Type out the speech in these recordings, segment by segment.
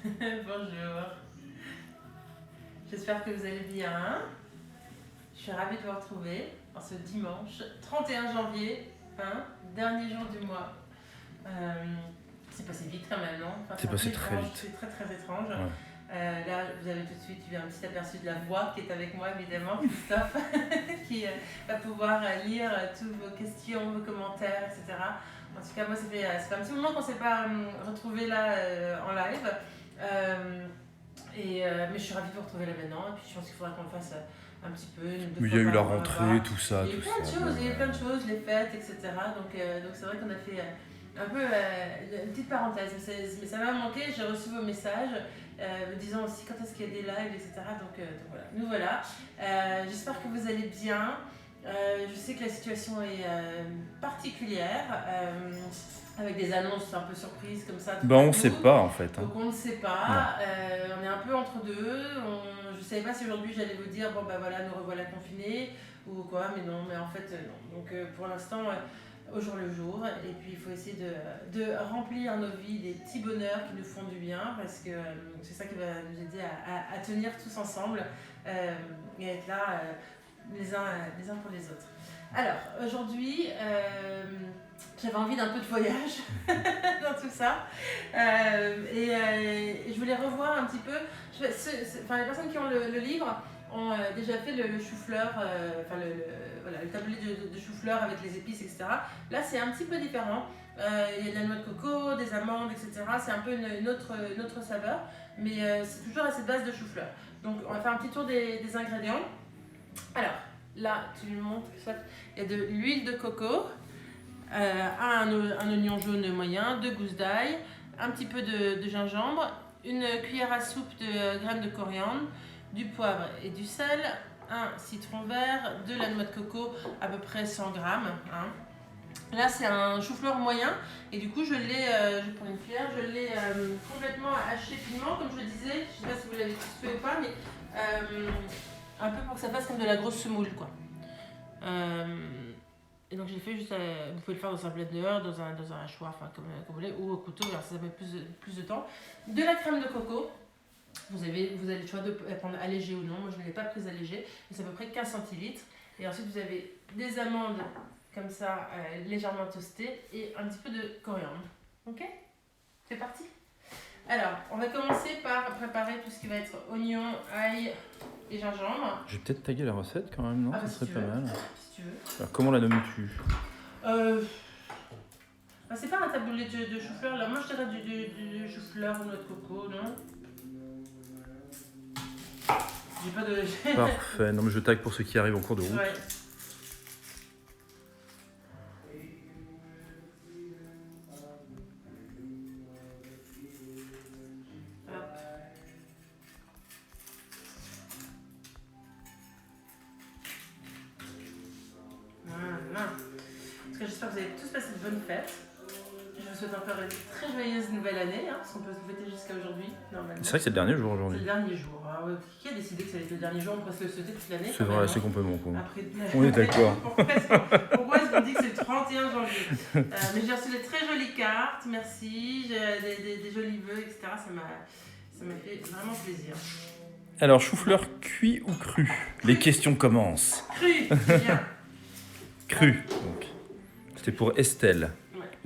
Bonjour. J'espère que vous allez bien. Je suis ravie de vous retrouver en ce dimanche 31 janvier, dernier jour du mois. C'est passé vite quand même, non? C'est passé très vite. C'est très très étrange. Ouais. Là, vous avez tout de suite eu un petit aperçu de la voix qui est avec moi, évidemment, Christophe, qui va pouvoir lire toutes vos questions, vos commentaires, etc. En tout cas, moi, ça fait un petit moment qu'on ne s'est pas retrouvés là en live. Mais je suis ravie de vous retrouver là maintenant. Et puis, je pense qu'il faudra qu'on le fasse un petit peu. Il y a eu la rentrée, tout ça. Il y a eu plein de choses, il y a eu plein de choses, les fêtes, etc. Donc c'est vrai qu'on a fait un peu une petite parenthèse. Mais ça m'a manqué. J'ai reçu vos messages me disant aussi quand est-ce qu'il y a des lives, etc. Donc voilà, nous voilà. J'espère que vous allez bien. Je sais que la situation est particulière, avec des annonces un peu surprises comme ça. On ne sait pas en fait. Donc on ne sait pas, on est un peu entre deux. Je ne savais pas si aujourd'hui j'allais vous dire, bon bah voilà, nous revoilà confinés ou quoi, mais non, mais en fait non. Donc pour l'instant, au jour le jour, et puis il faut essayer de remplir nos vies des petits bonheurs qui nous font du bien, parce que c'est ça qui va nous aider à tenir tous ensemble et être là les uns pour les autres. Alors, aujourd'hui, j'avais envie d'un peu de voyage dans tout ça. Et je voulais revoir un petit peu. Les personnes qui ont le livre ont déjà fait le chou-fleur, le tablé de chou-fleur avec les épices, etc. Là, c'est un petit peu différent. Il y a de la noix de coco, des amandes, etc. C'est un peu une autre saveur, mais c'est toujours à cette base de chou-fleur. Donc, on va faire un petit tour des ingrédients. Alors, là, tu lui montres, il y a de l'huile de coco, un oignon jaune moyen, 2 gousses d'ail, un petit peu de gingembre, une cuillère à soupe de graines de coriandre, du poivre et du sel, un citron vert, de la noix de coco, à peu près 100 grammes. Là, c'est un chou-fleur moyen, et du coup, je prends une cuillère, je l'ai complètement haché finement, comme je le disais. Je ne sais pas si vous l'avez tous fait ou pas, mais un peu pour que ça fasse comme de la grosse semoule, quoi. Et donc j'ai fait juste, vous pouvez le faire dans un blender, dans un hachoir, enfin comme vous voulez, ou au couteau, alors ça met plus de temps. De la crème de coco, vous avez le choix de prendre allégé ou non, moi je ne l'ai pas prise allégée, mais c'est à peu près 15 centilitres. Et ensuite vous avez des amandes comme ça, légèrement toastées, et un petit peu de coriandre. Ok? C'est parti? Alors, on va commencer par préparer tout ce qui va être oignon, ail et gingembre. Je vais peut-être taguer la recette quand même, non? Ça serait pas mal. Si tu veux. Alors, comment la nommes-tu? C'est pas un taboulé de chou-fleur là, moi je dirais du chou-fleur ou noix de coco, non? J'ai pas de. Parfait, non mais je tague pour ceux qui arrivent en cours de route. Ouais. J'espère que vous avez tous passé de bonnes fêtes. Je vous souhaite encore une très joyeuse nouvelle année, parce qu'on peut se fêter jusqu'à aujourd'hui, normalement. C'est vrai que c'est le dernier jour aujourd'hui. C'est le dernier jour. Qui a décidé que ça allait être le dernier jour? On pourrait se le souhaiter toute l'année. C'est vrai, c'est complètement con. Après, on est d'accord. Pourquoi est-ce qu'on dit que c'est le 31 janvier? Mais j'ai reçu des très jolies cartes, merci, j'ai des jolis vœux, etc. Ça m'a fait vraiment plaisir. Alors, chou-fleur cuit ou cru? Les questions commencent. Cru, c'est bien. Cru, donc. C'était pour Estelle,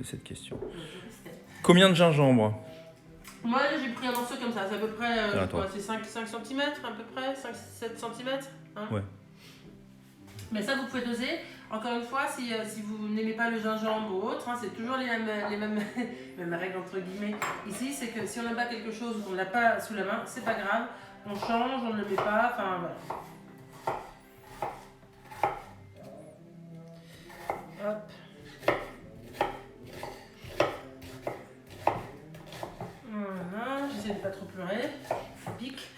cette question. Combien de gingembre? Moi, j'ai pris un morceau comme ça, c'est à peu près, c'est 5 cm à peu près, 5-7 cm. Ouais. Mais ça, vous pouvez doser. Encore une fois, si vous n'aimez pas le gingembre ou autre, c'est toujours les mêmes règles entre guillemets. Ici, c'est que si on n'aime pas quelque chose ou qu'on ne l'a pas sous la main, c'est pas grave. On change, on ne le met pas, enfin voilà. Hop. Voilà, j'essaie de pas trop pleurer, ça pique.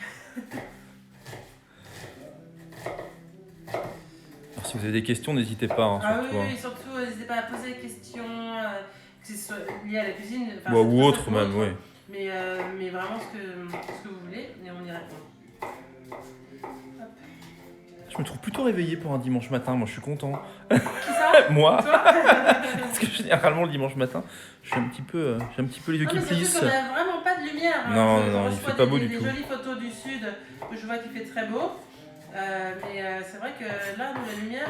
Alors, si vous avez des questions, n'hésitez pas. Oui, surtout n'hésitez pas à poser des questions, que ce soit lié à la cuisine. Ou autre même, oui. Mais vraiment ce que vous voulez, et on y répond. Je me trouve plutôt réveillé pour un dimanche matin, moi je suis content. Qui ça? Moi. Toi? Parce que généralement le dimanche matin, j'ai un petit peu les yeux qui plissent. On n'a vraiment pas de lumière. Hein. Non, Je non, il reçois fait pas beau des du tout. jolies photos du sud où je vois qu'il fait très beau. Mais c'est vrai que là, nous, la lumière.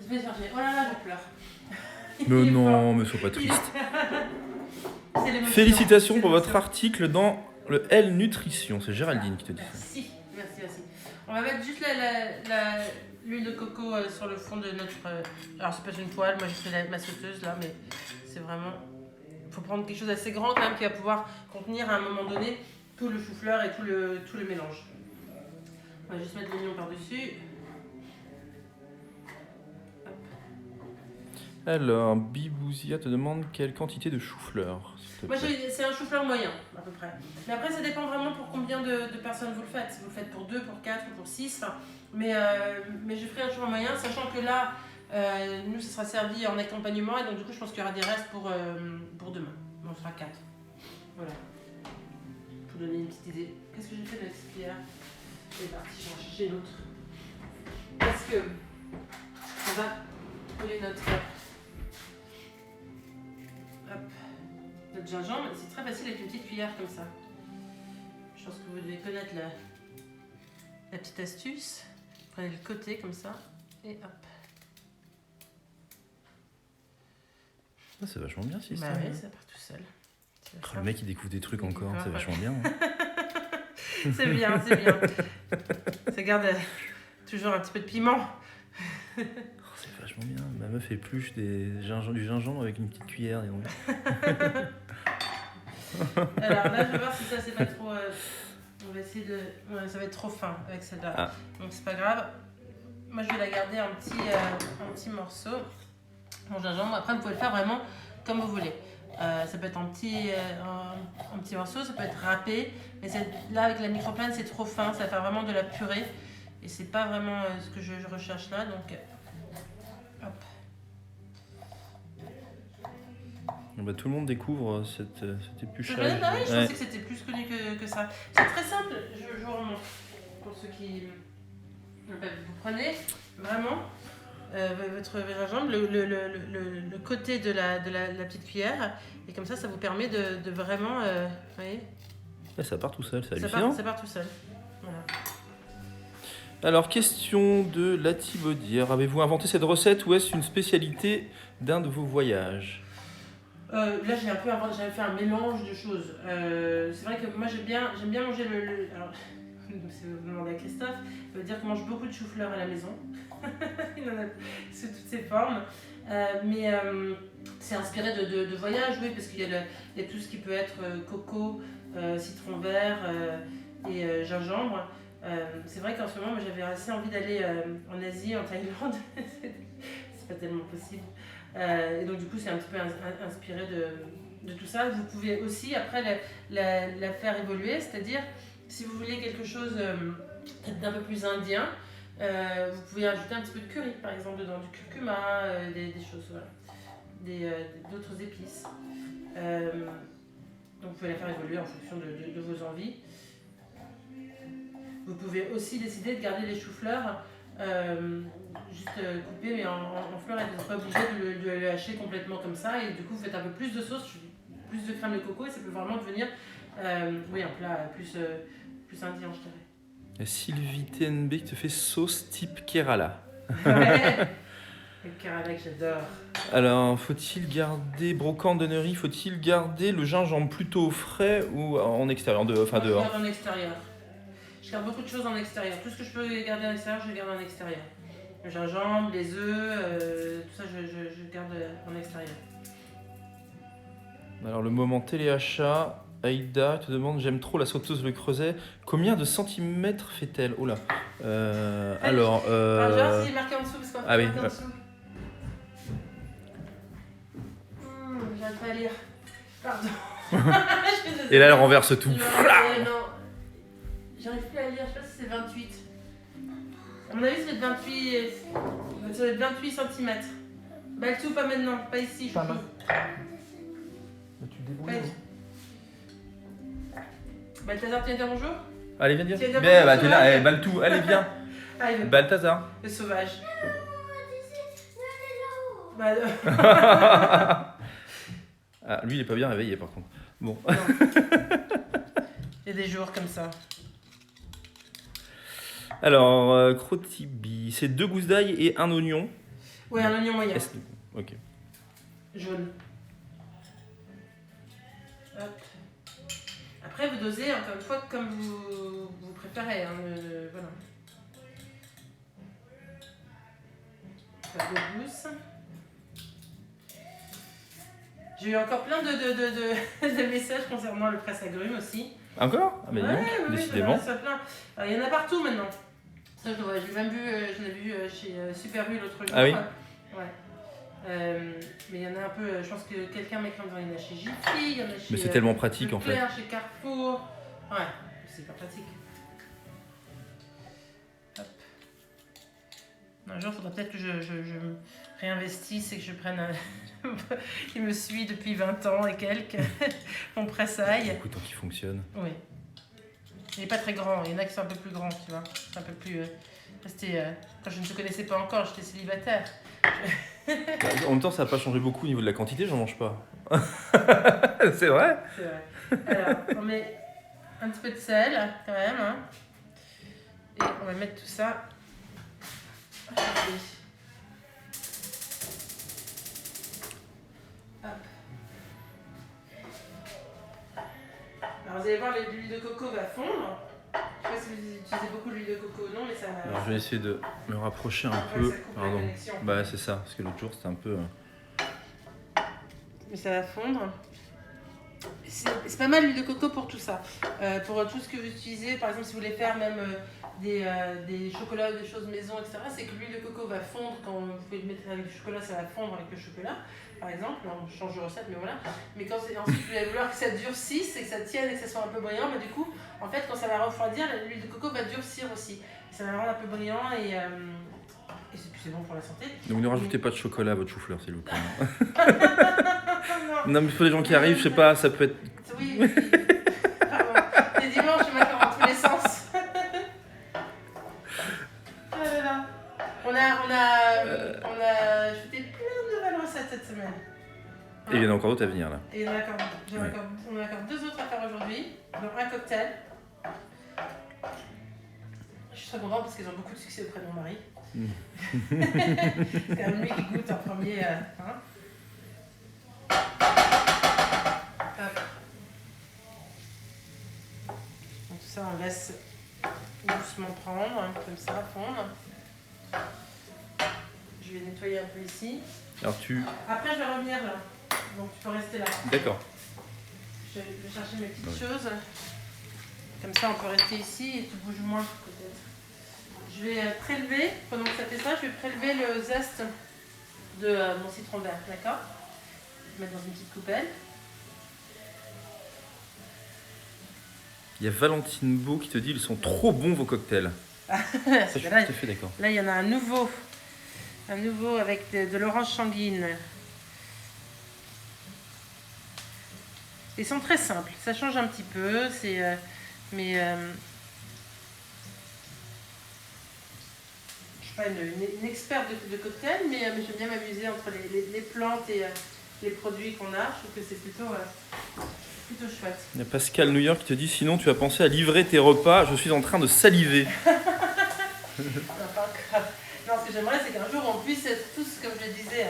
Je vais chercher. Oh là là, je pleure. Mais Il est non, mais sois pas Il est- triste. C'est l'émotion. Félicitations C'est pour votre l'émotion. article dans le L Nutrition. C'est Géraldine qui te dit ça. Merci, merci, merci. On va mettre juste l'huile de coco sur le fond de notre. Alors, c'est pas une poêle, moi j'ai fait ma sauteuse là, mais c'est vraiment. Il faut prendre quelque chose d'assez grand quand même qui va pouvoir contenir à un moment donné tout le chou-fleur et tout le mélange. On va juste mettre l'oignon par-dessus. Alors, Bibouzia te demande quelle quantité de chou-fleur, s'il te Moi, plaît. c'est un chou-fleur moyen, à peu près. Mais après, ça dépend vraiment pour combien de personnes vous le faites. Si vous le faites pour 2, pour 4 ou pour 6. Mais je ferai un chou-fleur moyen, sachant que là, nous, ça sera servi en accompagnement. Et donc, du coup, je pense qu'il y aura des restes pour demain. On fera 4. Voilà. Pour donner une petite idée. Qu'est-ce que j'ai fait de la petite cuillère? C'est parti, j'en chercher l'autre. Parce que on va coller notre gingembre. C'est très facile avec une petite cuillère comme ça. Je pense que vous devez connaître la petite astuce. Prenez le côté comme ça et hop. Ah, c'est vachement bien, si Bah ça. oui, ça part tout seul. Oh, le mec, il découvre des trucs encore, c'est vachement bien. C'est bien, c'est bien. Ça garde toujours un petit peu de piment. Oh, c'est vachement bien. Ma meuf épluche du gingembre avec une petite cuillère. Dis donc. Alors là, je vais voir si ça c'est pas trop. On va essayer de. Ouais, ça va être trop fin avec celle-là. Ah. Donc c'est pas grave. Moi je vais la garder un petit morceau. Mon gingembre. Après vous pouvez le faire vraiment comme vous voulez. Ça peut être un petit morceau, ça peut être râpé. Mais là avec la microplane c'est trop fin, ça va faire vraiment de la purée. Et c'est pas vraiment ce que je recherche là. Donc hop. Bah, tout le monde découvre cet C'est épluchage. vrai, bah oui, je Ouais. pensais que c'était plus connu que ça. C'est très simple, je vous remontre. Pour ceux qui. Vous prenez vraiment votre gingembre, le côté de la petite cuillère, et comme ça vous permet de vraiment. Vous voyez, Ah, ça part tout seul, c'est ça hallucinant. part tout seul. Voilà. Alors, question de Lati Baudière. Avez-vous inventé cette recette ou est-ce une spécialité d'un de vos voyages? Là, j'avais fait un mélange de choses. C'est vrai que moi, j'aime bien manger alors, si vous demandez à Christophe, il veut dire qu'on mange beaucoup de chou-fleur à la maison. Il en a sous toutes ses formes. Mais c'est inspiré de voyages, oui, parce qu'il y a tout ce qui peut être coco, citron vert et gingembre. C'est vrai qu'en ce moment, moi, j'avais assez envie d'aller en Asie, en Thaïlande. C'est pas tellement possible. Et donc du coup c'est un petit peu inspiré de tout ça. Vous pouvez aussi après la faire évoluer, c'est-à-dire si vous voulez quelque chose peut-être d'un peu plus indien, vous pouvez ajouter un petit peu de curry par exemple dedans, du curcuma, des choses, voilà, d'autres épices. Donc vous pouvez la faire évoluer en fonction de vos envies. Vous pouvez aussi décider de garder les choux-fleurs juste coupés mais en fleurs, et vous n'êtes pas obligé de le hacher complètement comme ça, et du coup vous faites un peu plus de sauce, plus de crème de coco, et ça peut vraiment devenir un plat plus indien, je dirais. Sylvie TNB qui te fait sauce type Kerala. Ouais. Le Kerala que j'adore. Alors, faut-il garder, brocante de Neury, faut-il garder le gingembre plutôt au frais ou en extérieur, enfin Moi, dehors? je garde en extérieur. Je garde beaucoup de choses en extérieur. Tout ce que je peux garder en extérieur, je le garde en extérieur. Le gingembre, les œufs, tout ça, je garde en extérieur. Alors, le moment téléachat, Aïda te demande, j'aime trop la sauteuse Le Creuset. Combien de centimètres fait-elle? Oh là. Alors, Je vais voir s'il est marqué en dessous, parce qu'on Ah oui, marqué en ouais. dessous. J'arrive pas à lire. Pardon. Je suis désolée. Et là, elle renverse tout. Non, j'arrive plus à lire, je sais pas si c'est 28. À mon avis, ça doit être 28 cm. Baltou, pas maintenant, pas ici, Pas chouchou. mal. Tu débrouilles. Balthazar, tu viens dire bonjour? Allez, viens dire. Tu viens dire Viens, bonjour, bah, t'es là, sauvage. eh, Baltou, allez, viens. Ah, il veut. Balthazar. Le sauvage. Bah, Ah, lui, il est pas bien réveillé par contre. Bon. Non. Il y a des jours comme ça. Alors, crotibi, c'est 2 gousses d'ail et un oignon. Ouais, un oignon moyen. Ok. Jaune. Hop. Après, vous dosez encore une fois comme vous préférez. Hein, voilà. Pas de gousses. J'ai eu encore plein de messages concernant le presse-agrumes aussi. Encore? Ah, mais Ouais, donc, oui, décidément. j'en ai reçu plein. Il y en a partout maintenant. Ça, j'ai même vu, je l'ai vu chez Super U l'autre jour. Ah oui? Ouais. Mais il y en a un peu, je pense que quelqu'un m'écrit en disant il y en a chez Jiffy, il y en a chez. Mais c'est tellement pratique en fait. Leclerc, chez Carrefour. Ouais, c'est pas pratique. Hop. Un jour, il faudra peut-être que je me réinvestisse et que je prenne un. qui me suit depuis 20 ans et quelques. Mon presse-ail. Beaucoup de temps qui fonctionne. Oui. Il n'est pas très grand, il y en a qui sont un peu plus grands, tu vois. Un peu plus. Quand je ne te connaissais pas encore, j'étais célibataire. En même temps, ça n'a pas changé beaucoup au niveau de la quantité, j'en mange pas. C'est vrai? C'est vrai. Alors, on met un petit peu de sel quand même. Hein. Et on va mettre tout ça. Hop. Alors vous allez voir, l'huile de coco va fondre. Je ne sais pas si vous utilisez beaucoup l'huile de coco ou non, mais ça va. Alors, je vais essayer de me rapprocher un peu. Ça coupe la Pardon. connexion. Bah, c'est ça, parce que l'autre jour, c'était un peu. Mais ça va fondre. C'est pas mal l'huile de coco pour tout ça. Pour tout ce que vous utilisez, par exemple, si vous voulez faire même des chocolats ou des choses maison, etc., c'est que l'huile de coco va fondre quand vous pouvez le mettre avec du chocolat, ça va fondre avec le chocolat, par exemple. On change de recette, mais voilà. Mais quand ensuite vous allez vouloir que ça durcisse et que ça tienne et que ça soit un peu brillant, bah, du coup, en fait, quand ça va refroidir, l'huile de coco va durcir aussi. Ça va rendre un peu brillant et c'est bon pour la santé. Donc, ne rajoutez pas de chocolat à votre chou-fleur, s'il vous plaît. Non. Non, mais pour les gens qui arrivent, je sais pas, ça peut être. Oui, oui. Pardon. Les dimanches, je m'accorde dans tous les sens. Ah là là. On a ajouté plein de nouvelles recettes cette semaine. Et il y en a encore d'autres à venir là. Et on a encore 2 autres à faire aujourd'hui. Donc un cocktail. Je suis très contente parce qu'ils ont beaucoup de succès auprès de mon mari. C'est quand même lui qui goûte en premier. Hein. Hop. Donc ça, on laisse doucement prendre, hein, comme ça, fondre. Je vais nettoyer un peu ici. Alors tu. Après, je vais revenir là. Donc tu peux rester là. D'accord. Je vais chercher mes petites choses. Comme ça, on peut rester ici et tu bouges moins peut-être. Je vais prélever, pendant que ça fait ça, je vais prélever le zeste de mon citron vert, d'accord? Je vais le mettre dans une petite coupelle. Il y a Valentine Beau qui te dit ils sont trop bons vos cocktails. Ça, je suis tout à fait d'accord. Là, il y en a un nouveau avec de l'orange sanguine. Ils sont très simples, ça change un petit peu, mais je suis pas une experte de cocktail, mais j'aime bien m'amuser entre les plantes et les produits qu'on a. Je trouve que c'est plutôt chouette. Il y a Pascal New York qui te dit sinon tu as pensé à livrer tes repas, je suis en train de saliver. Non, pas encore. Non, ce que j'aimerais, c'est qu'un jour on puisse être tous, comme je le disais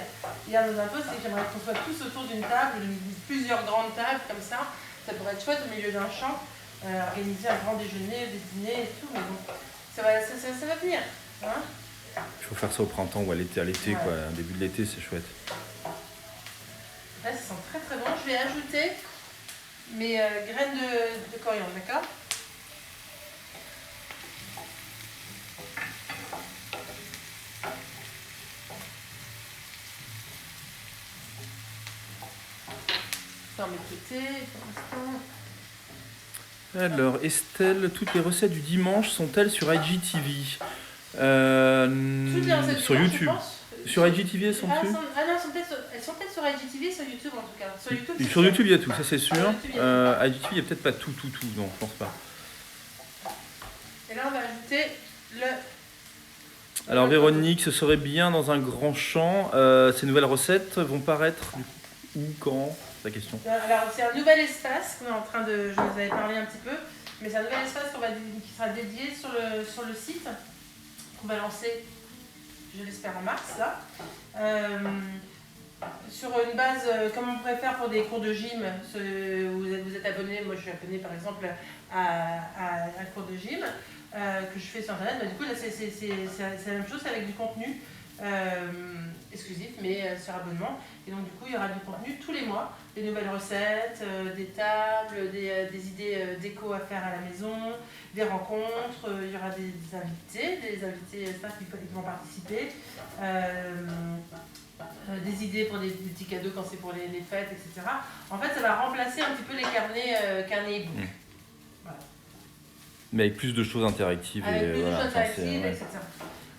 hier dans un post, c'est que j'aimerais qu'on soit tous autour d'une table, plusieurs grandes tables comme ça. Ça pourrait être chouette au milieu d'un champ, organiser un grand déjeuner, des dîners et tout, mais bon, ça va venir. Hein. Il faut faire ça au printemps ou à l'été, Ouais. quoi. Début de l'été, c'est chouette. Là, ça sent très très bon. Je vais ajouter mes graines de coriandre, d'accord? Ça, on met de côté pour l'instant. Alors, Estelle, toutes les recettes du dimanche sont-elles sur IGTV Toutes les recettes sur du dimanche, YouTube. je pense. Sur IGTV, elles sont dessus non, elles sont peut-être sur IGTV, sur YouTube en tout cas. Sur YouTube, c'est Sur YouTube, il y a tout, ça c'est sûr. Sur YouTube, il y a IGTV, il n'y a peut-être pas tout, non, je pense pas. Et là, on va ajouter le... Alors, Véronique, ce serait bien dans un grand champ. Ces nouvelles recettes vont paraître où, quand? C'est la question. Alors, c'est un nouvel espace qu'on est en train de... Je vous avais parlé un petit peu, mais c'est un nouvel espace qui sera dédié sur le site, qu'on va lancer, je l'espère, en mars, là. Sur une base, comme on pourrait faire pour des cours de gym, vous êtes abonné, moi je suis abonné par exemple à un cours de gym que je fais sur internet, bah, du coup là c'est la même chose avec du contenu exclusif mais sur abonnement, et donc du coup il y aura du contenu tous les mois, des nouvelles recettes, des tables, des idées déco à faire à la maison, des rencontres, il y aura des invités staff qui vont participer. Des idées pour des petits cadeaux quand c'est pour les fêtes, etc. En fait, ça va remplacer un petit peu les carnets e-book. Voilà. Mais avec plus de choses interactives. Avec plus de choses interactives, ouais. etc.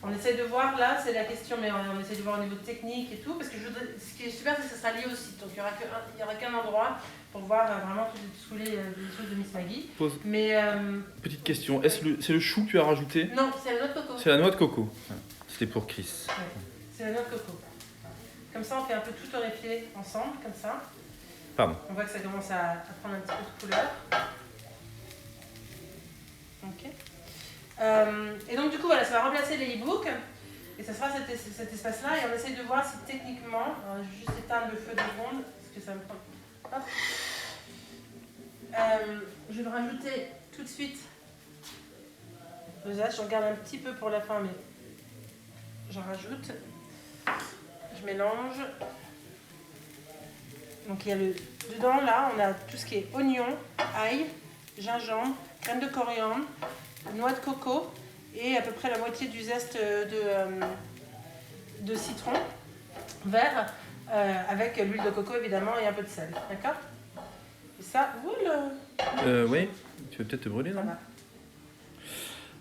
On essaie de voir, là, c'est la question, mais on essaie de voir au niveau technique et tout, parce que ce qui est super, c'est que ça sera lié au site. Donc, il n'y aura qu'un endroit pour voir vraiment tous les choses de Miss Maggie. Mais, petite question, c'est le chou que tu as rajouté? Non, c'est la noix de coco. C'est la noix de coco. C'était pour Chris. Ouais, c'est la noix de coco. Comme ça, on fait un peu tout torréfier ensemble, comme ça. Pardon. On voit que ça commence à prendre un petit peu de couleur. Ok. Et donc, du coup, voilà, ça va remplacer les e-books. Et ça sera cet espace-là. Et on essaye de voir si techniquement, je vais juste éteindre le feu 2 secondes, parce que ça me prend. Hop. Je vais le rajouter tout de suite. Là, je regarde un petit peu pour la fin, mais j'en rajoute. Je mélange. Donc il y a dedans là, on a tout ce qui est oignon, ail, gingembre, crème de coriandre, noix de coco et à peu près la moitié du zeste de citron vert avec l'huile de coco évidemment et un peu de sel. D'accord? Et ça, voilà. Oui, tu veux peut-être te brûler, non? Voilà.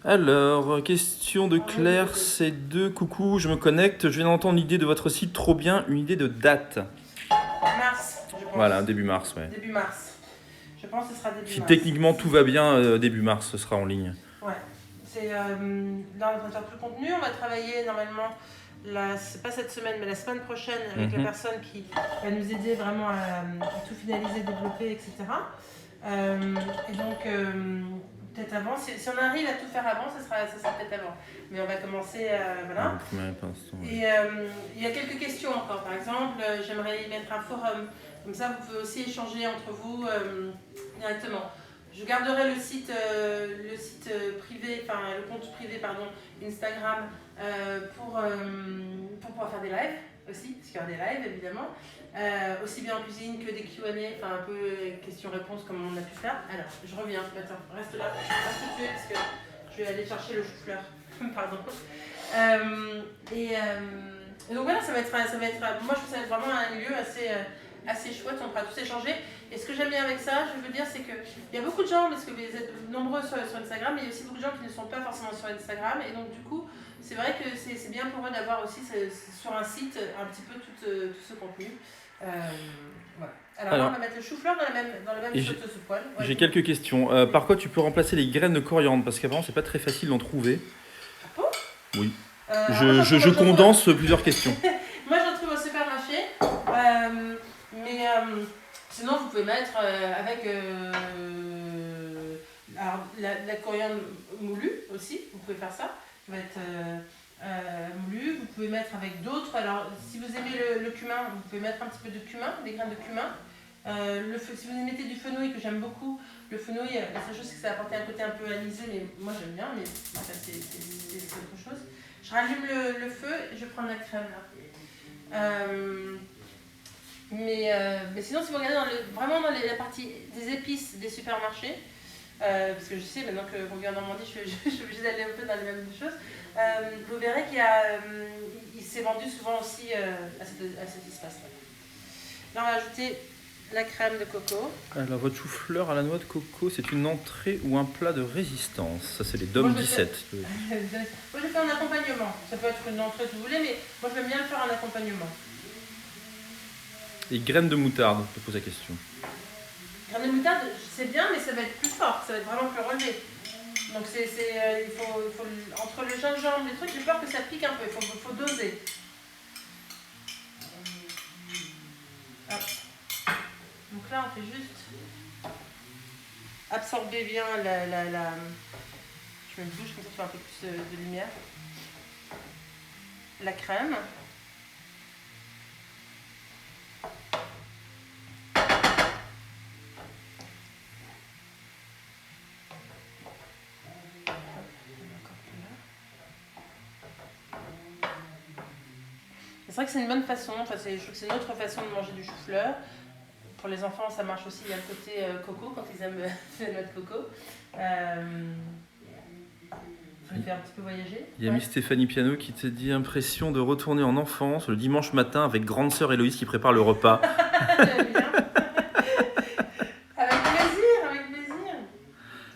Alors, question de Claire, c'est coucou, je me connecte, je viens d'entendre l'idée de votre site, trop bien, une idée de date. Mars, je pense. Voilà, début mars, ouais. Début mars. Je pense que ce sera début mars. Si techniquement tout va bien, début mars, ce sera en ligne. Ouais. C'est là, on va faire tout le contenu, on va travailler normalement, c'est pas cette semaine, mais la semaine prochaine avec la personne qui va nous aider vraiment à tout finaliser, développer, etc. Et donc, peut-être avant, si on arrive à tout faire avant, ça sera peut-être avant. Mais on va commencer, voilà. Et il y a quelques questions encore. Par exemple, j'aimerais y mettre un forum. Comme ça, vous pouvez aussi échanger entre vous directement. Je garderai le site privé, enfin le compte privé, pardon, Instagram pour pouvoir faire des lives aussi, parce qu'il y aura des lives évidemment. Aussi bien en cuisine que des Q&A, enfin un peu questions-réponses comme on a pu faire. Alors, je reviens, attends, reste là, reste tout de suite parce que je vais aller chercher le chou-fleur. Pardon. Et donc voilà, ça va être, moi je trouve que ça va être vraiment un lieu assez chouette, on pourra tous échanger. Et ce que j'aime bien avec ça, je veux dire, c'est qu'il y a beaucoup de gens, parce que vous êtes nombreux sur Instagram, mais il y a aussi beaucoup de gens qui ne sont pas forcément sur Instagram. Et donc du coup, c'est vrai que c'est bien pour eux d'avoir aussi sur un site un petit peu tout ce contenu. Voilà. Alors, on va mettre le chou-fleur dans la même sauce sous poêle. Ouais, j'ai quelques questions. Par quoi tu peux remplacer les graines de coriandre? Parce qu'apparemment, c'est pas très facile d'en trouver. Ah bon? Oui. Je condense plusieurs questions. Moi, j'en trouve au supermarché. Mais sinon, vous pouvez mettre avec alors, la coriandre moulue aussi. Vous pouvez faire ça. Ça va être moulu. Vous pouvez mettre avec d'autres. Alors, si vous aimez le cumin, vous pouvez mettre un petit peu de cumin, des graines de cumin. Si vous mettez du fenouil, que j'aime beaucoup, le fenouil, la seule chose c'est que ça apporte un côté un peu anisé, mais moi j'aime bien, mais enfin, c'est autre chose. Je rallume le feu et je prends la crème là. Mais sinon, si vous regardez vraiment dans la partie des épices des supermarchés, parce que je sais maintenant que vous vivez en Normandie, je suis obligée d'aller un peu dans les mêmes choses, vous verrez qu'il s'est vendu souvent aussi à cet espace-là. Là, on va ajouter la crème de coco. Alors, votre chou-fleur à la noix de coco, c'est une entrée ou un plat de résistance? Ça, c'est les DOM 17. Moi, je fais un accompagnement. Ça peut être une entrée si vous voulez, mais moi, je veux bien le faire en accompagnement. Et graines de moutarde, je te pose la question. Graines de moutarde, c'est bien, mais ça va être plus fort. Ça va être vraiment plus relevé. Donc, il faut entre le gingembre, les trucs, j'ai peur que ça pique un peu. Il faut doser. Hop. Donc là, on fait juste absorber bien la... Je mets une bouche, comme ça tu vois un peu plus de lumière. La crème. C'est vrai que c'est une bonne façon, je trouve que c'est une autre façon de manger du chou-fleur. Pour les enfants, ça marche aussi, il y a le côté coco, quand ils aiment la noix de coco. Ça me fait un petit peu voyager. Il y a Miss Stéphanie Piano qui te dit impression de retourner en enfance le dimanche matin avec grande sœur Héloïse qui prépare le repas. J'aime bien. Avec plaisir, avec plaisir.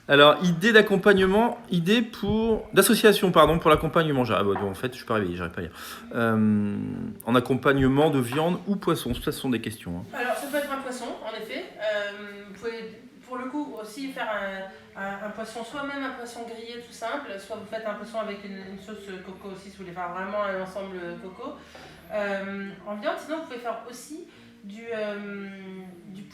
Alors, d'association pour l'accompagnement. En fait, je suis pas réveillé, j'arrive pas à lire. En accompagnement de viande ou poisson, ça ce sont des questions. Hein. Alors, ça peut être un poisson, en effet. Vous pouvez, pour le coup, aussi faire un poisson, soit même un poisson grillé tout simple, soit vous faites un poisson avec une sauce coco aussi, si vous voulez faire vraiment un ensemble coco. En viande, sinon, vous pouvez faire aussi du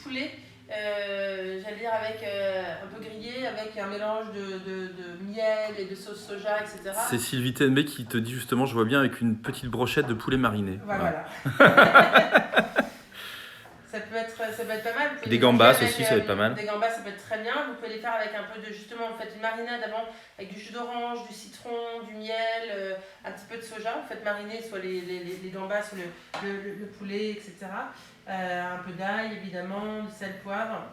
poulet. J'allais dire avec un peu grillé, avec un mélange de miel et de sauce soja, etc. C'est Sylvie TNB qui te dit justement, je vois bien avec une petite brochette de poulet mariné. Voilà. ça peut être pas mal. Des gambas aussi, ça va être pas mal. Des gambas, ça peut être très bien. Vous pouvez les faire avec un peu de, justement, vous faites une marinade avant, avec du jus d'orange, du citron, du miel, un petit peu de soja. Vous faites mariner soit les gambas, soit le poulet, etc. Un peu d'ail, évidemment, du sel, poivre.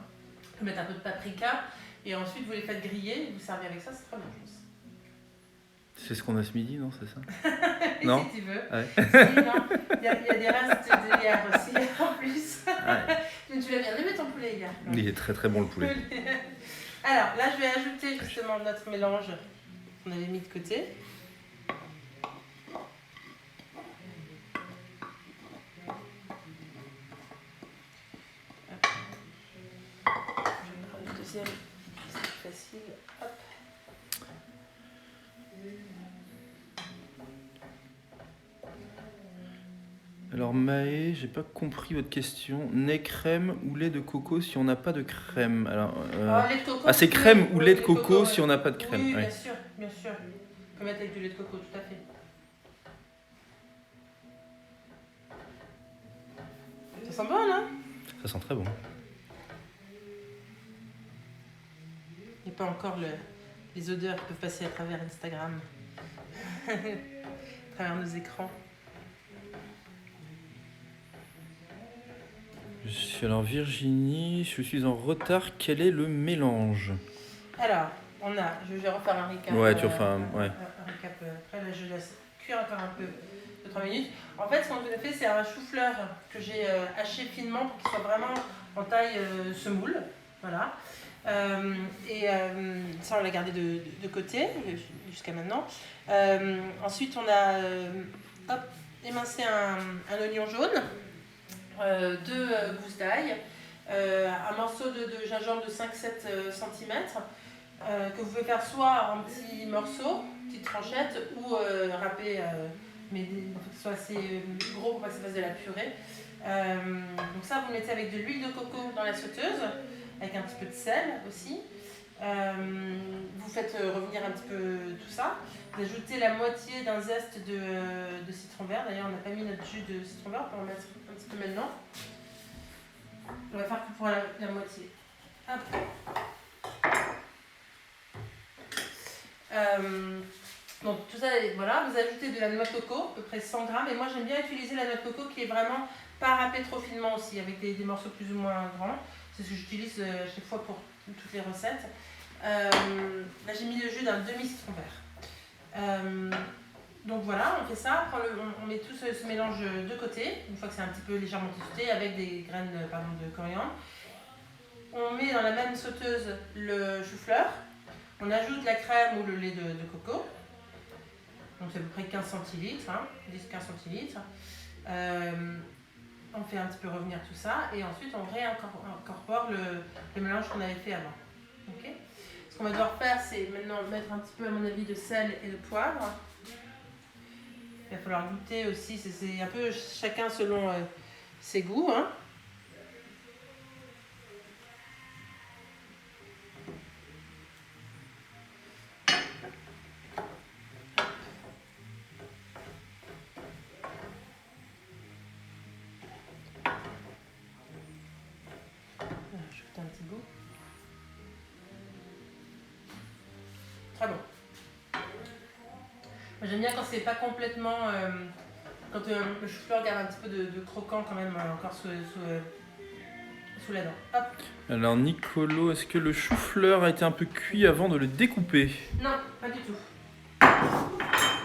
Vous pouvez mettre un peu de paprika. Et ensuite, vous les faites griller. Vous servez avec ça, c'est très bon, je pense. C'est ce qu'on a ce midi, non? C'est ça? Non. Si tu veux. Ouais. Si, non. Il y a des restes d'hier aussi, en plus. Ouais. Mais tu l'as bien aimé ton poulet hier. Il est très très bon le poulet. Alors là, je vais ajouter justement notre mélange qu'on avait mis de côté. Je vais prendre le deuxième, c'est plus facile. Hop. Alors Maë, j'ai pas compris votre question. Lait crème ou lait de coco si on n'a pas de crème? Alors, lait de coco. Ah, c'est crème ou lait de coco si on n'a pas de crème? Oui, ouais. bien sûr, bien sûr. On peut mettre avec du lait de coco, tout à fait. Ça sent bon, non? Ça sent très bon. Il n'y a pas encore les odeurs qui peuvent passer à travers Instagram, à travers nos écrans. Alors Virginie, je suis en retard. Quel est le mélange? Alors, je vais refaire un recap. Ouais, tu refais un recap après. Là, je laisse cuire encore un peu, 2-3 minutes. En fait, ce qu'on a fait, c'est un chou-fleur que j'ai haché finement pour qu'il soit vraiment en taille semoule. Voilà. Ça, on l'a gardé de côté jusqu'à maintenant. Ensuite, on a émincé un oignon jaune. 2 gousses d'ail, un morceau de gingembre de 5-7 cm que vous pouvez faire soit en petits morceaux, petites tranchettes ou râper, mais il faut que ce soit assez gros pour pas que ça fasse de la purée. Donc ça, vous mettez avec de l'huile de coco dans la sauteuse, avec un petit peu de sel aussi. Vous faites revenir un petit peu tout ça. Vous ajoutez la moitié d'un zeste de citron vert. D'ailleurs, on n'a pas mis notre jus de citron vert, on peut en mettre un petit peu maintenant. On va faire que pour la moitié. Hop. Donc tout ça, voilà. Vous ajoutez de la noix de coco, à peu près 100 grammes. Et moi, j'aime bien utiliser la noix de coco qui est vraiment pas râpée trop finement aussi, avec des morceaux plus ou moins grands. C'est ce que j'utilise chaque fois pour toutes les recettes. Là, j'ai mis le jus d'un demi-citron vert. Donc voilà, on fait ça. Après, on met tout ce mélange de côté, une fois que c'est un petit peu légèrement toasté, avec des graines de coriandre. On met dans la même sauteuse le chou-fleur. On ajoute la crème ou le lait de coco. Donc c'est à peu près 15 centilitres, 10-15 centilitres. On fait un petit peu revenir tout ça et ensuite on réincorpore le mélange qu'on avait fait avant. Okay. Ce qu'on va devoir faire, c'est maintenant mettre un petit peu, à mon avis, de sel et de poivre. Il va falloir goûter aussi, c'est un peu chacun selon ses goûts. juste un petit goût. Très bon. Moi, j'aime bien quand c'est pas complètement... quand le chou-fleur garde un petit peu de croquant quand même encore sous la dent. Hop. Alors Nicolo, est-ce que le chou-fleur a été un peu cuit avant de le découper? Non, pas du tout.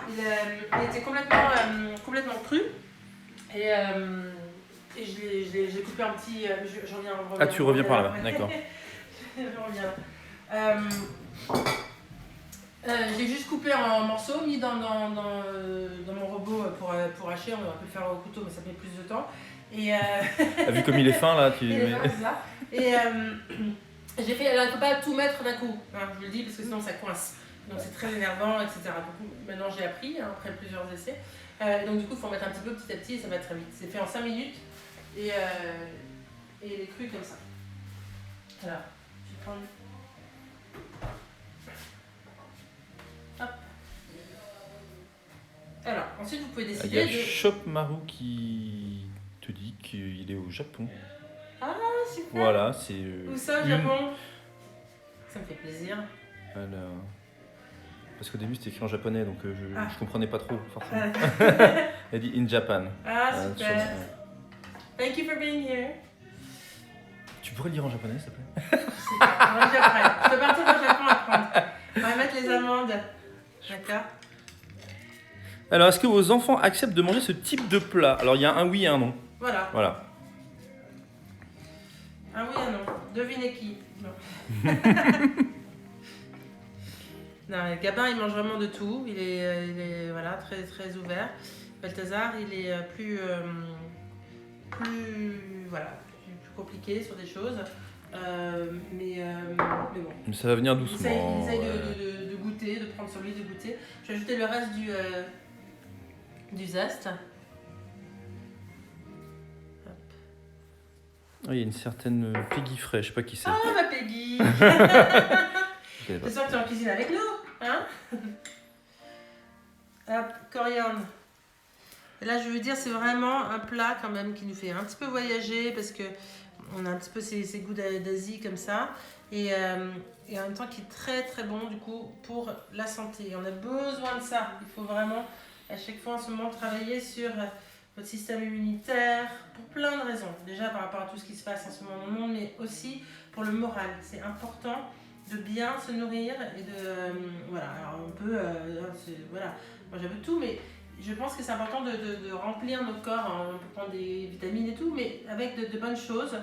Il était complètement cru. Et je l'ai coupé en petits... je reviens. Ah, tu reviens par là-bas, d'accord. Je reviens. Je l'ai juste coupé en morceaux, mis dans mon robot pour hacher. On aurait pu le faire au couteau, mais ça met plus de temps. Et vu comme il est fin là, tu. il est fin, c'est ça. Et j'ai fait. Alors, il ne faut pas tout mettre d'un coup, hein, je le dis, parce que sinon ça coince. Donc c'est très énervant, etc. Du coup, maintenant j'ai appris, hein, après plusieurs essais. Donc du coup, il faut en mettre un petit peu petit à petit et ça va très vite. C'est fait en 5 minutes et il est cru comme ça. Alors, je vais prendre. Hop. Alors, ensuite vous pouvez Il y décider a de. Shop Maru qui te dit qu'il est au Japon. Ah, super! Voilà, c'est. Où ça, au Japon? Ça me fait plaisir. Alors. Parce qu'au début c'était écrit en japonais donc je comprenais pas trop forcément. Elle dit in Japan. Ah, super! Thank you for being here. Tu pourrais le dire en japonais s'il te plaît? Je sais pas, moi j'apprends. Je peux partir au Japon apprendre. On va mettre les amandes. D'accord? Alors est-ce que vos enfants acceptent de manger ce type de plat? Alors il y a un oui et un non. Voilà. Voilà. Un oui, un non. Devinez qui? Non. Non, Gabin, il mange vraiment de tout. Il est voilà, très, très ouvert. Balthazar, il est plus compliqué sur des choses. Mais bon. Mais ça va venir doucement. Il essaye de goûter, de prendre sur lui, de goûter. Je vais ajouter le reste du zeste. Ah, il y a une certaine Peggy Frey, je sais pas qui c'est. Ah, ma Peggy! C'est sûr que tu es en cuisine avec nous, hein? Hop, coriandre. Et là, je veux dire, c'est vraiment un plat quand même qui nous fait un petit peu voyager parce que on a un petit peu ces goûts d'Asie comme ça et en même temps qui est très très bon du coup pour la santé. Et on a besoin de ça. Il faut vraiment à chaque fois en ce moment travailler sur votre système immunitaire pour plein de raisons. Déjà par rapport à tout ce qui se passe en ce moment dans le monde, mais aussi pour le moral. C'est important de bien se nourrir et de voilà. Alors on peut voilà, moi j'aime tout, mais je pense que c'est important de remplir notre corps. On peut prendre des vitamines et tout, mais avec de bonnes choses.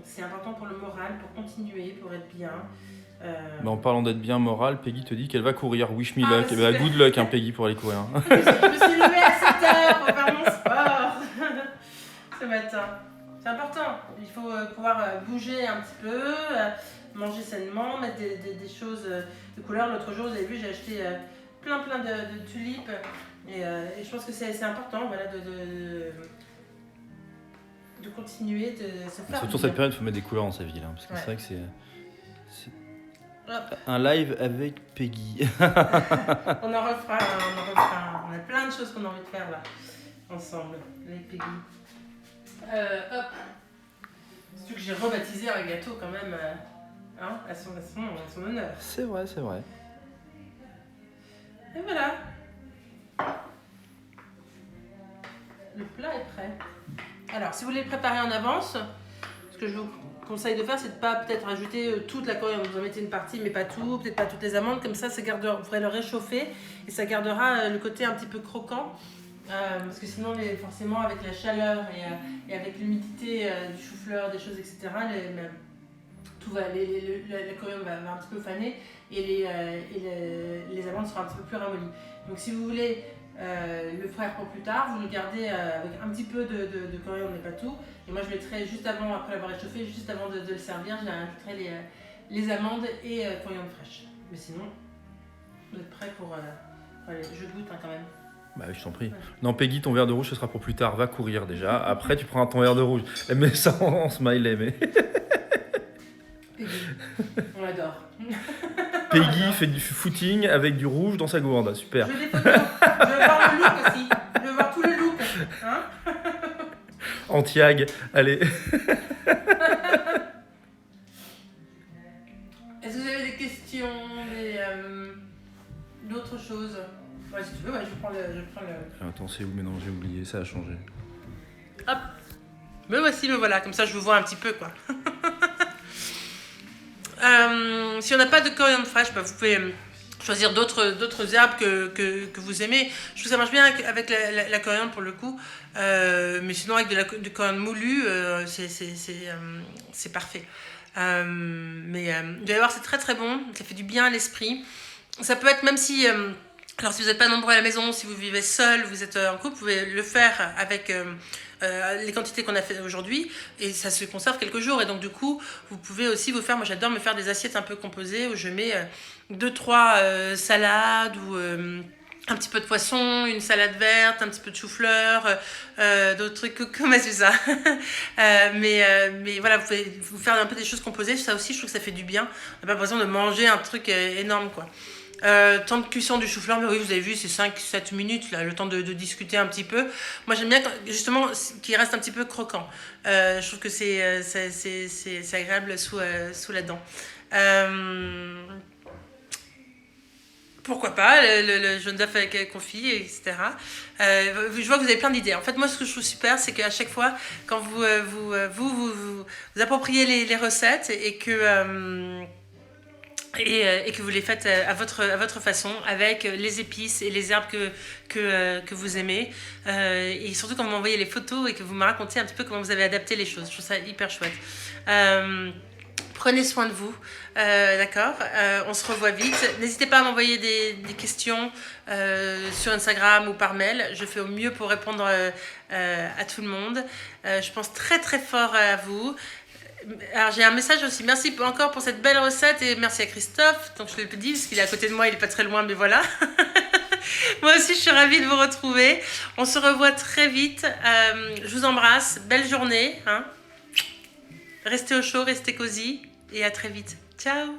C'est important pour le moral, pour continuer, pour être bien. Bah, en parlant d'être bien moral, Peggy te dit qu'elle va courir. Wish me luck. Super. Bah, good luck, hein, Peggy, pour aller courir. Je me suis levée à 7h pour faire mon sport ce matin. C'est important. Il faut pouvoir bouger un petit peu, manger sainement, mettre des choses de couleur. L'autre jour, vous avez vu, j'ai acheté plein de tulipes. Et je pense que c'est important voilà, de continuer de se faire. Surtout cette période, il faut mettre des couleurs dans sa vie. Là, parce que Ouais. c'est vrai que c'est un live avec Peggy. On en refera. On a plein de choses qu'on a envie de faire là, ensemble, avec Peggy. Hop. Surtout que j'ai rebaptisé un gâteau quand même hein, à son honneur. C'est vrai, c'est vrai. Et voilà. Le plat est prêt. Alors, si vous voulez le préparer en avance, ce que je vous conseille de faire, c'est de ne pas peut-être ajouter toute la coriandre. Vous en mettez une partie, mais pas tout, peut-être pas toutes les amandes. Comme ça gardera, vous pourrez le réchauffer et ça gardera le côté un petit peu croquant. Parce que sinon, forcément, avec la chaleur et avec l'humidité du chou-fleur, des choses, etc., la coriandre va un petit peu faner et les amandes seront un petit peu plus ramollies. Donc, si vous voulez le faire pour plus tard, vous le gardez avec un petit peu de coriandre, mais pas tout. Et moi, je mettrai juste avant, après l'avoir réchauffé, juste avant de le servir, je rajouterai les amandes et coriandre fraîche. Mais sinon, vous êtes prêts pour. Allez, je goûte quand même. Bah oui, je t'en prie. Ouais. Non, Peggy, ton verre de rouge, ce sera pour plus tard. Va courir déjà. Après, tu prends ton verre de rouge. Elle met ça en smiley, mais. Peggy, on l'adore. Peggy fait du footing avec du rouge dans sa gourde. Super. Je veux des photos. Je veux voir le look aussi. Je veux voir tout le look. Hein? Antiag, allez. chose. Ouais, si tu veux, ouais, je prends le... Attends, c'est où maintenant? J'ai oublié, ça a changé. Hop. Me voici, me voilà. Comme ça, je vous vois un petit peu, quoi. Si on n'a pas de coriandre fraîche, bah, vous pouvez choisir d'autres herbes que vous aimez. Je trouve que ça marche bien avec la coriandre pour le coup. Mais sinon, avec du coriandre moulu, c'est parfait. Vous allez voir, c'est très très bon. Ça fait du bien à l'esprit. Ça peut être même si... alors si vous n'êtes pas nombreux à la maison, si vous vivez seul, vous êtes en couple, vous pouvez le faire avec les quantités qu'on a fait aujourd'hui et ça se conserve quelques jours. Et donc du coup, vous pouvez aussi vous faire, moi j'adore me faire des assiettes un peu composées où je mets 2-3 salades ou un petit peu de poisson, une salade verte, un petit peu de chou-fleur, d'autres trucs comme ça. Mais voilà, vous pouvez vous faire un peu des choses composées, ça aussi je trouve que ça fait du bien. On n'a pas besoin de manger un truc énorme quoi. Temps de cuisson du chou-fleur, mais oui, vous avez vu, c'est 5-7 minutes, là, le temps de discuter un petit peu. Moi, j'aime bien, justement, qu'il reste un petit peu croquant. Je trouve que c'est agréable sous la dent. Pourquoi pas, le jaune d'œuf avec confit, etc. Je vois que vous avez plein d'idées. En fait, moi, ce que je trouve super, c'est qu'à chaque fois, quand vous appropriez les recettes et que vous les faites à votre façon, avec les épices et les herbes que vous aimez. Et surtout quand vous m'envoyez les photos et que vous me racontez un petit peu comment vous avez adapté les choses. Je trouve ça hyper chouette. Prenez soin de vous, d'accord. On se revoit vite. N'hésitez pas à m'envoyer des questions sur Instagram ou par mail. Je fais au mieux pour répondre à tout le monde. Je pense très très fort à vous. Alors j'ai un message aussi, merci encore pour cette belle recette et merci à Christophe, donc je le dis parce qu'il est à côté de moi, il est pas très loin mais voilà. Moi aussi je suis ravie de vous retrouver, on se revoit très vite, je vous embrasse, belle journée, hein. Restez au chaud, restez cosy et à très vite, ciao.